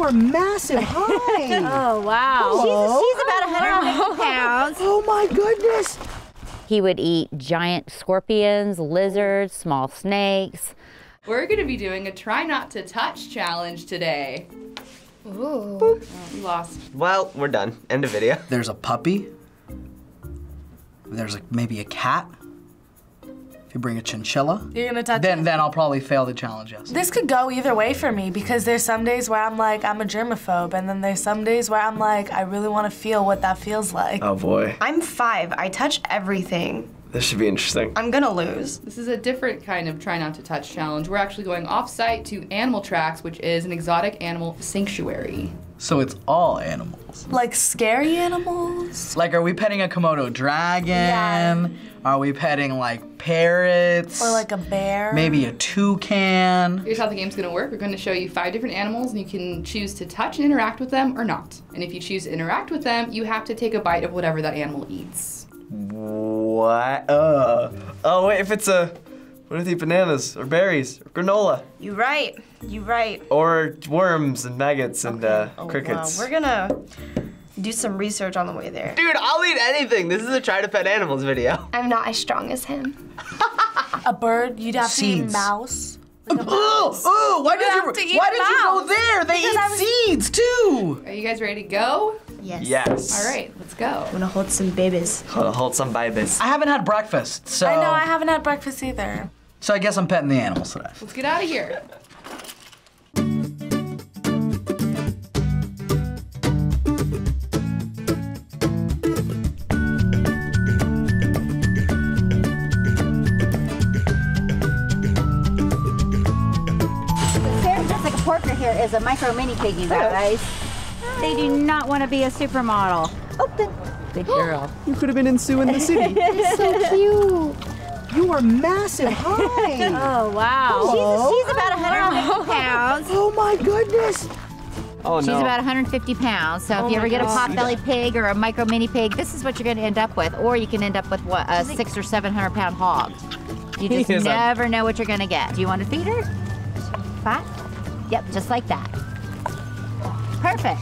are massive. Hi. Oh, wow. She's about 150 pounds. Oh, my goodness. He would eat giant scorpions, lizards, small snakes. We're gonna be doing a try not to touch challenge today. Ooh. Oh, we lost. Well, we're done. End of video. There's a puppy. There's like maybe a cat. If you bring a chinchilla, You're gonna touch then it? I'll probably fail the challenge, yes. This could go either way for me because there's some days where I'm like, I'm a germaphobe, and then there's some days where I'm like, I really want to feel what that feels like. Oh boy. I'm 5. I touch everything. This should be interesting. I'm gonna lose. This is a different kind of try not to touch challenge. We're actually going off-site to Animal Tracks, which is an exotic animal sanctuary. So it's all animals. Like scary animals? Like, are we petting a Komodo dragon? Yeah. Are we petting like parrots? Or like a bear? Maybe a toucan? Here's how the game's gonna work. We're gonna show you 5 different animals and you can choose to touch and interact with them or not. And if you choose to interact with them, you have to take a bite of whatever that animal eats. What? Oh wait, if it's what if they eat bananas or berries or granola? You right. You right. Or worms and maggots and crickets. Wow. We're gonna do some research on the way there. Dude, I'll eat anything. This is a try to pet animals video. I'm not as strong as him. A bird? You'd have to eat Seeds. mouse? Oh, why did you go there? They eat seeds too. Are you guys ready to go? Yes. Yes. All right, let's go. I'm gonna hold some babies. Hold some babies. I haven't had breakfast, so. I know, I haven't had breakfast either. So I guess I'm petting the animals today. Let's get out of here. Just like a portrait here is a micro mini piggy, guys. They do not want to be a supermodel. Open. Good girl. You could have been in Sue in the city. So cute. You are massive. Hi. Oh, wow. She's about 150 pounds. Oh my goodness. Oh no. She's about 150 pounds. So if you ever get a pot-bellied pig or a micro mini pig, this is what you're going to end up with. Or you can end up with what, a 600 or 700 pound hog. You just never know what you're going to get. Do you want to feed her? Fat? Yep, just like that. Perfect.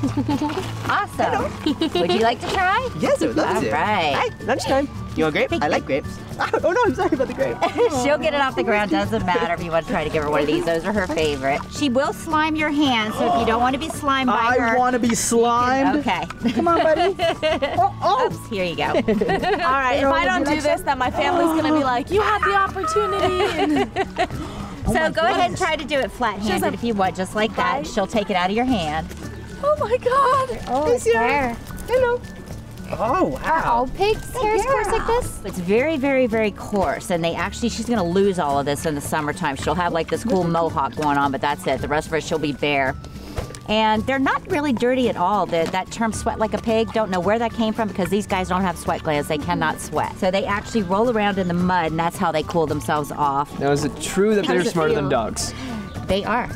Awesome. Would you like to try? Yes, I would love to. All right. Hi, lunchtime. You want grape? I like grapes. Oh no, I'm sorry about the grape. She'll get it off the ground. Doesn't matter if you want to try to give her one of these. Those are her favorite. She will slime your hands, so if you don't want to be slimed by her. I want to be slimed. Okay. Come on, buddy. Oops, here you go. All right, if I don't do this, then my family's gonna be like, you had the opportunity. So go ahead and try to do it flat-handed if you want, just like that. She'll take it out of your hand. Oh my God. Oh, it's hair. Hello. Oh wow. Are all pigs' hairs coarse like this? It's very, very, very coarse, and she's gonna lose all of this in the summertime. She'll have like this cool mohawk going on, but that's it. The rest of her, she'll be bare. And they're not really dirty at all. That term sweat like a pig, don't know where that came from because these guys don't have sweat glands. They cannot sweat. So they actually roll around in the mud, and that's how they cool themselves off. Now, is it true that they're smarter than dogs? They are.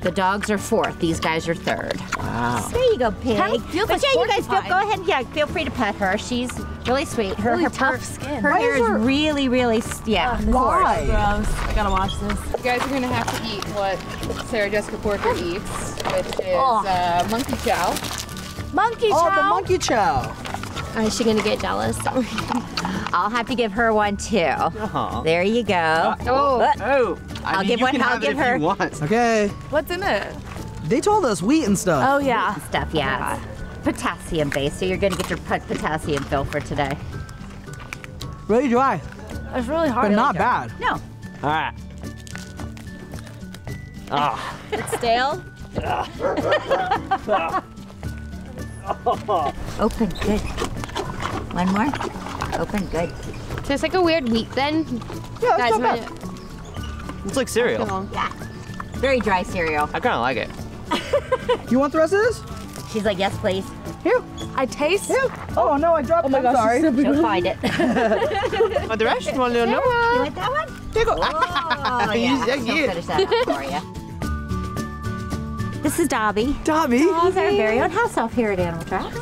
The dogs are 4th. These guys are 3rd. Wow. There you go, pig. Kind of feels But like yeah, you guys porcupine. go ahead. Yeah, feel free to pet her. She's really sweet. Her tough skin. Her hair is really, really coarse. Why? Gross. I gotta watch this. You guys are gonna have to eat what Sarah Jessica Porter eats, which is monkey chow. Monkey chow. Oh, the monkey chow. Is she gonna get jealous? I'll have to give her one too. There you go. I'll give one. I'll give her. Okay. What's in it? They told us wheat and stuff. Oh yeah. Stuff, yeah. Potassium based, so you're gonna get your potassium fill for today. Really dry, It's really hard. but not bad. No. All right. It's stale. Open, good. One more. Open, good. Tastes like a weird wheat then. Yeah, Guys, that's not bad. It's like cereal. Yeah. Very dry cereal. I kind of like it. You want the rest of this? She's like, yes, please. Here. I taste. Here. Oh no, I dropped it. I'm sorry. She'll find it. Want the rest? You want to know? You want that one? Here you go. Oh, yeah. She'll finish that up for you. This is Dobby. Dobby. He's our very own house elf here at Animal Tracks.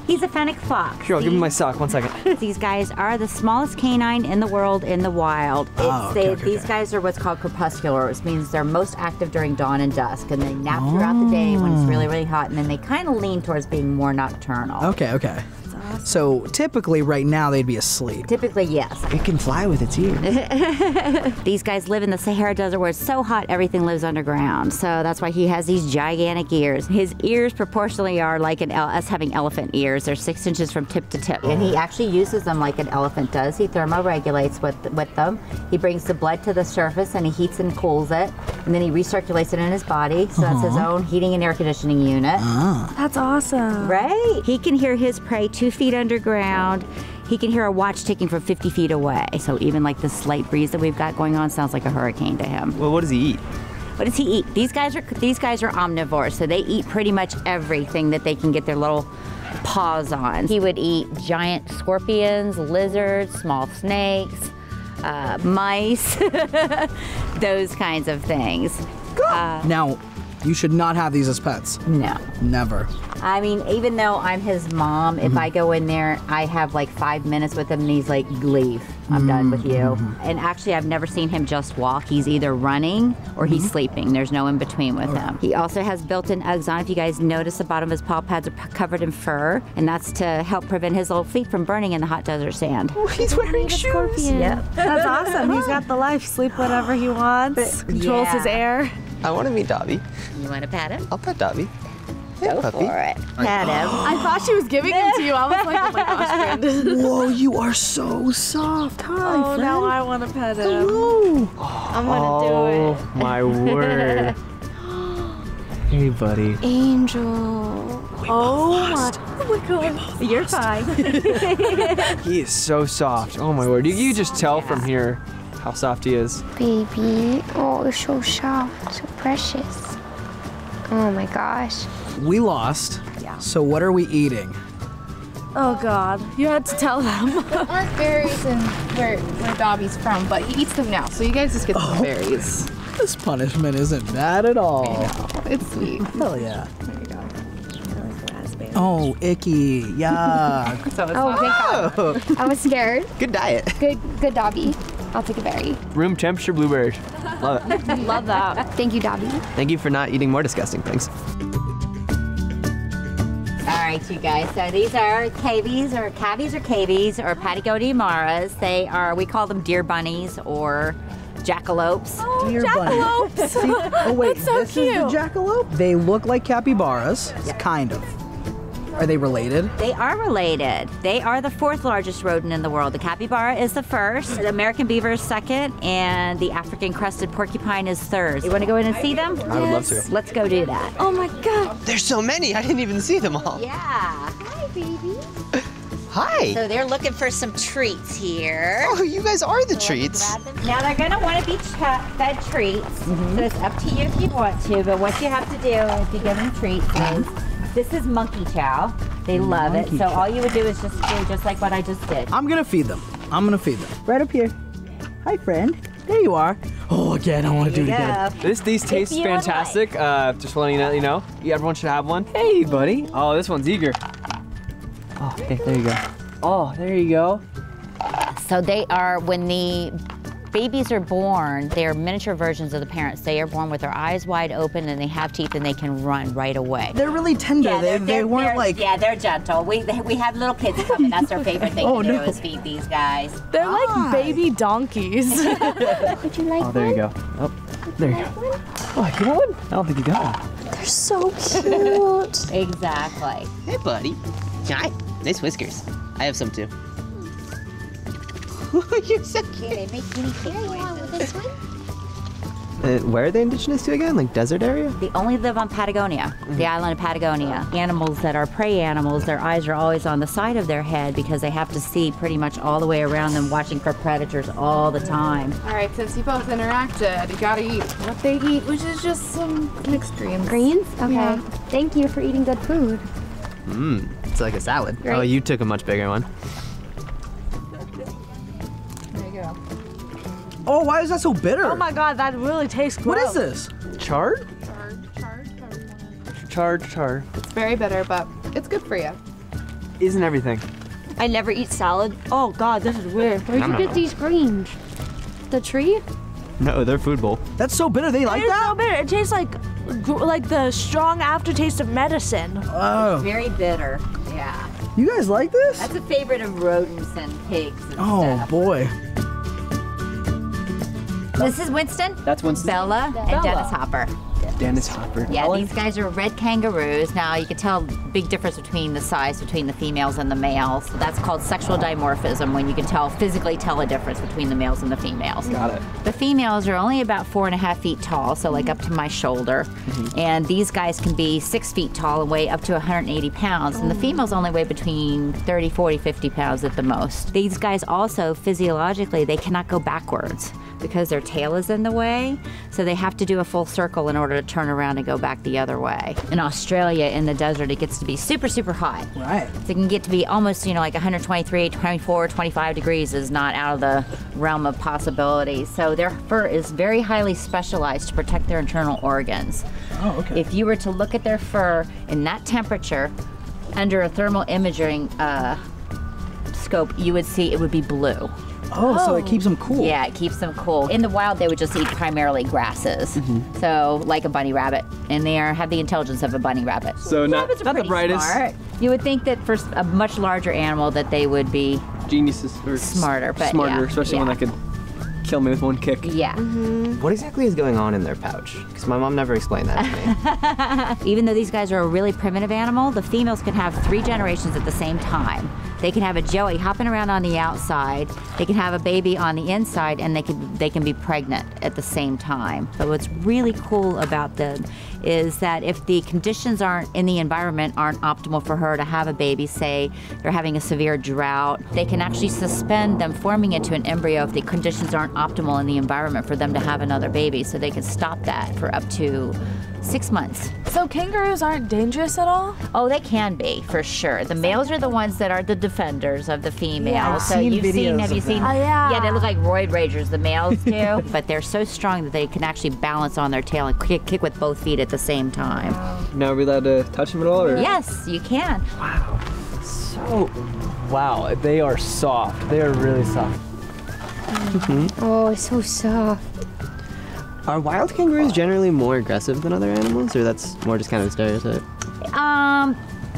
He's a Fennec Fox. Here, I'll give him my sock. 1 second. These guys are the smallest canine in the world in the wild. These guys are what's called crepuscular, which means they're most active during dawn and dusk, and they nap throughout the day when it's really, really hot, and then they kind of lean towards being more nocturnal. Okay, okay. So typically right now they'd be asleep. Typically, yes. It can fly with its ears. These guys live in the Sahara Desert where it's so hot everything lives underground. So that's why he has these gigantic ears. His ears proportionally are like us having elephant ears. They're 6 inches from tip to tip. And he actually uses them like an elephant does. He thermoregulates with them. He brings the blood to the surface and he heats and cools it. And then he recirculates it in his body. So that's his own heating and air conditioning unit. That's awesome. Right? He can hear his prey 2 feet underground. He can hear a watch ticking from 50 feet away. So even like the slight breeze that we've got going on sounds like a hurricane to him. Well, what does he eat? What does he eat? These guys are omnivores, so they eat pretty much everything that they can get their little paws on. He would eat giant scorpions, lizards, small snakes, mice, those kinds of things. Now, you should not have these as pets. No. Never. I mean, even though I'm his mom, if I go in there, I have like 5 minutes with him and he's like, leave. I'm done with you. And actually, I've never seen him just walk. He's either running or he's sleeping. There's no in between with him. He also has built-in Uggs on. If you guys notice, the bottom of his paw pads are covered in fur, and that's to help prevent his little feet from burning in the hot desert sand. Oh, he's wearing shoes. Yep. That's awesome. He's got the life. Sleep whenever he wants. Controls his air. I want to meet Dobby. You want to pat him? I'll pet Dobby. Go for it. Pat him. I thought she was giving him to you. I was like, oh my gosh, Brandon. Whoa, you are so soft. Hi, friend. Now I want to pet him. Hello. I'm going to do it. Oh, my word. Hey, buddy. Angel. Oh my God. You're fine. He is so soft. Oh, my word. You just tell from here how soft he is. Baby, oh, you're so soft, so precious. Oh my gosh. We lost. Yeah. So what are we eating? Oh God. You had to tell them. Aren't berries and where Dobby's from, but he eats them now, so you guys just get some berries. This punishment isn't bad at all. It's sweet. Hell yeah. There you go. Oh, icky. Yuck. So it's Oh, not thank God. I was scared. Good diet. Good Dobby. I'll take a berry. Room temperature blueberries. Love it. Love that. Thank you, Dobby. Thank you for not eating more disgusting things. All right, you guys. So these are cabbies or Patagonian maras. They are, we call them deer bunnies or jackalopes. Oh, Deer jackalopes. Oh wait, That's so this cute. is the jackalope? They look like capybaras. Kind of. Are they related? They are related. They are the 4th largest rodent in the world. The capybara is the 1st, the American beaver is 2nd, and the African crested porcupine is 3rd. You want to go in and see them? I would love to. Let's go do that. Oh my God. There's so many. I didn't even see them all. Yeah. Hi, baby. Hi. So they're looking for some treats here. Oh, you guys are the treats. Now they're gonna want to be fed treats. So it's up to you if you want to, but what you have to do if you give them treats is, this is monkey chow. They love it. So all you would do is just do just like what I just did. I'm gonna feed them. Right up here. Hi, friend. There you are. Oh, again, I want to do it again. These taste you would fantastic. Just letting you know, everyone should have one. Hey, buddy. Oh, this one's eager. Oh, hey, there you go. Oh, there you go. So they are, when the babies are born, they are miniature versions of the parents. They are born with their eyes wide open and they have teeth and they can run right away. They're really tender. Yeah, they weren't like... Yeah, they're gentle. We have little kids come and that's their favorite thing to do is feed these guys. They're like baby donkeys. Would you like Oh, there you go. Oh, there you go. Oh, you want one? I don't think you got one. They're so cute. Exactly. Hey, buddy. Hi. Nice whiskers. I have some too. You're so cute. They make guinea pigs. Here you are with this one. Where are they indigenous to again? Like desert area? They only live on Patagonia, the island of Patagonia. Animals that are prey animals, their eyes are always on the side of their head because they have to see pretty much all the way around them, watching for predators all the time. All right, since you both interacted, you gotta eat what they eat, which is just some mixed greens. Greens? Okay. Yeah. Thank you for eating good food. Mmm. It's like a salad. Great. Oh, you took a much bigger one. There you go. Oh, why is that so bitter? Oh my God, that really tastes What gross. is this? Chard? Chard. It's very bitter, but it's good for you. isn't everything. I never eat salad. Oh God, this is weird. Where'd you get these greens? The tree? No, they're food bowl. That's so bitter. They like It's that? so bitter. It tastes like the strong aftertaste of medicine. Oh. Very bitter. Yeah. You guys like this? That's a favorite of rodents and pigs and Oh stuff. boy. This is Winston. That's Winston. Bella and Dennis Hopper. Dennis Hopper. Yeah, these guys are red kangaroos. Now you can tell big difference between the size between the females and the males. So that's called sexual dimorphism, when you can physically tell a difference between the males and the females. Got it. The females are only about 4.5 feet tall, so like up to my shoulder. And these guys can be 6 feet tall and weigh up to 180 pounds. And the females only weigh between 30, 40, 50 pounds at the most. These guys also, physiologically, they cannot go backwards because their tail is in the way. So they have to do a full circle in order to turn around and go back the other way. In Australia, in the desert, it gets to be super, super hot. Right. So it can get to be almost, like 123, 24, 25 degrees is not out of the realm of possibilities. So their fur is very highly specialized to protect their internal organs. Oh, okay. If you were to look at their fur in that temperature under a thermal imaging scope, you would see it would be blue. Oh, so it keeps them cool. Yeah, it keeps them cool. In the wild, they would just eat primarily grasses. So, like a bunny rabbit. And they have the intelligence of a bunny rabbit. So not Rabbits are the pretty brightest. smart. You would think that for a much larger animal that they would be Geniuses. Or smarter, but smarter, yeah, especially one yeah. that could kill me with one kick. Yeah. What exactly is going on in their pouch? Because my mom never explained that to me. Even though these guys are a really primitive animal, the females can have 3 generations at the same time. They can have a joey hopping around on the outside, they can have a baby on the inside, and they can be pregnant at the same time. But what's really cool about them is that if the conditions in the environment aren't optimal for her to have a baby, say they're having a severe drought, they can actually suspend them forming into an embryo if the conditions aren't optimal in the environment for them to have another baby. So they can stop that for up to 6 months. So kangaroos aren't dangerous at all? Oh, they can be, for sure. The males are the ones that are the defenders of the females. Yeah. I've So seen have videos you of seen? them. Oh, yeah. Yeah, they look like roid ragers, the males do. But they're so strong that they can actually balance on their tail and kick with both feet at the same time. Now are we allowed to touch them at all? Or? Yes, you can. Wow, they are soft. They are really soft. Oh, it's so soft. Are wild kangaroos generally more aggressive than other animals, or that's more just kind of a stereotype?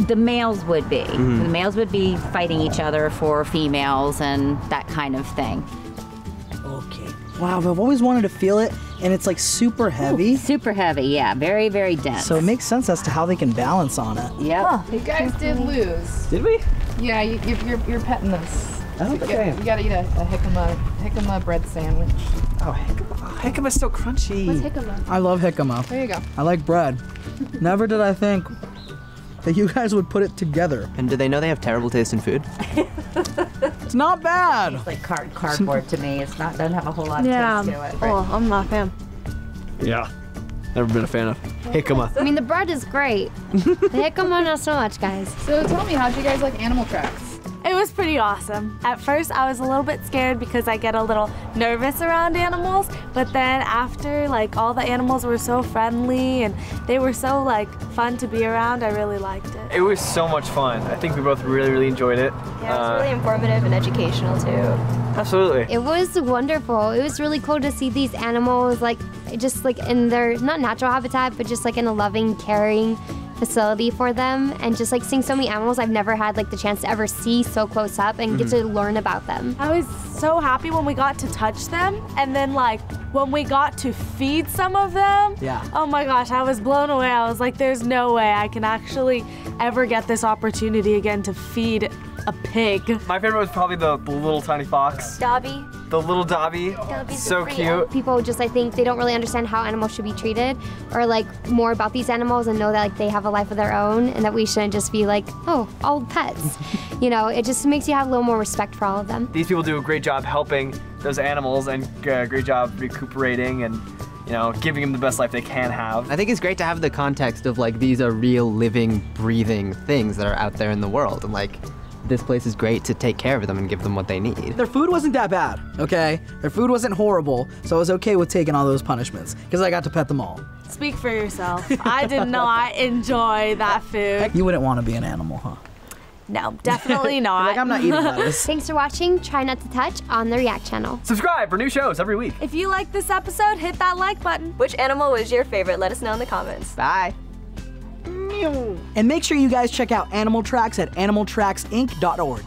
The males would be. The males would be fighting each other for females and that kind of thing. Okay. Wow, I've always wanted to feel it, and it's like super heavy. Super heavy, yeah. Very, very dense. So it makes sense as to how they can balance on it. Yep. You guys did lose. Did we? Yeah, you're petting this. I don't think I am. You gotta eat a jicama bread sandwich. Oh, jicama's so crunchy. What's jicama? I love jicama. There you go. I like bread. Never did I think that you guys would put it together. And do they know they have terrible taste in food? It's not bad. It's like cardboard to me. It's not, doesn't have a whole lot of Yeah. taste to it. Oh, I'm not a fan. Yeah. Never been a fan of jicama. I mean, the bread is great. The jicama, not so much, guys. So tell me, how'd you guys like animal tracks? It was pretty awesome. At first, I was a little bit scared because I get a little nervous around animals, but then after, like, all the animals were so friendly and they were so, like, fun to be around, I really liked it. It was so much fun. I think we both really, really enjoyed it. Yeah, it was really informative and educational, too. Absolutely. It was wonderful. It was really cool to see these animals, like, just, like, in their, not natural habitat, but just, like, in a loving, caring facility for them, and just like seeing so many animals I've never had like the chance to ever see so close up and get to learn about them. I was so happy when we got to touch them, and then like when we got to feed some of them. Yeah. Oh my gosh, I was blown away. I was like, there's no way I can actually ever get this opportunity again to feed a pig. My favorite was probably the little tiny fox. Dobby. The little Dobby. Dobby's So the cute. People just, I think, they don't really understand how animals should be treated, or like more about these animals and know that like they have a life of their own and that we shouldn't just be like, oh, all pets. You know, it just makes you have a little more respect for all of them. These people do a great job helping those animals and a great job recuperating and, you know, giving them the best life they can have. I think it's great to have the context of like these are real living, breathing things that are out there in the world, and like this place is great to take care of them and give them what they need. Their food wasn't that bad, okay? Their food wasn't horrible, so I was okay with taking all those punishments, because I got to pet them all. Speak for yourself. I did not enjoy that food. You wouldn't want to be an animal, huh? No, definitely not. Like, I'm not eating lettuce. Thanks for watching Try Not to Touch on the React channel. Subscribe for new shows every week. If you like this episode, hit that like button. Which animal was your favorite? Let us know in the comments. Bye. And make sure you guys check out Animal Tracks at animaltracksinc.org.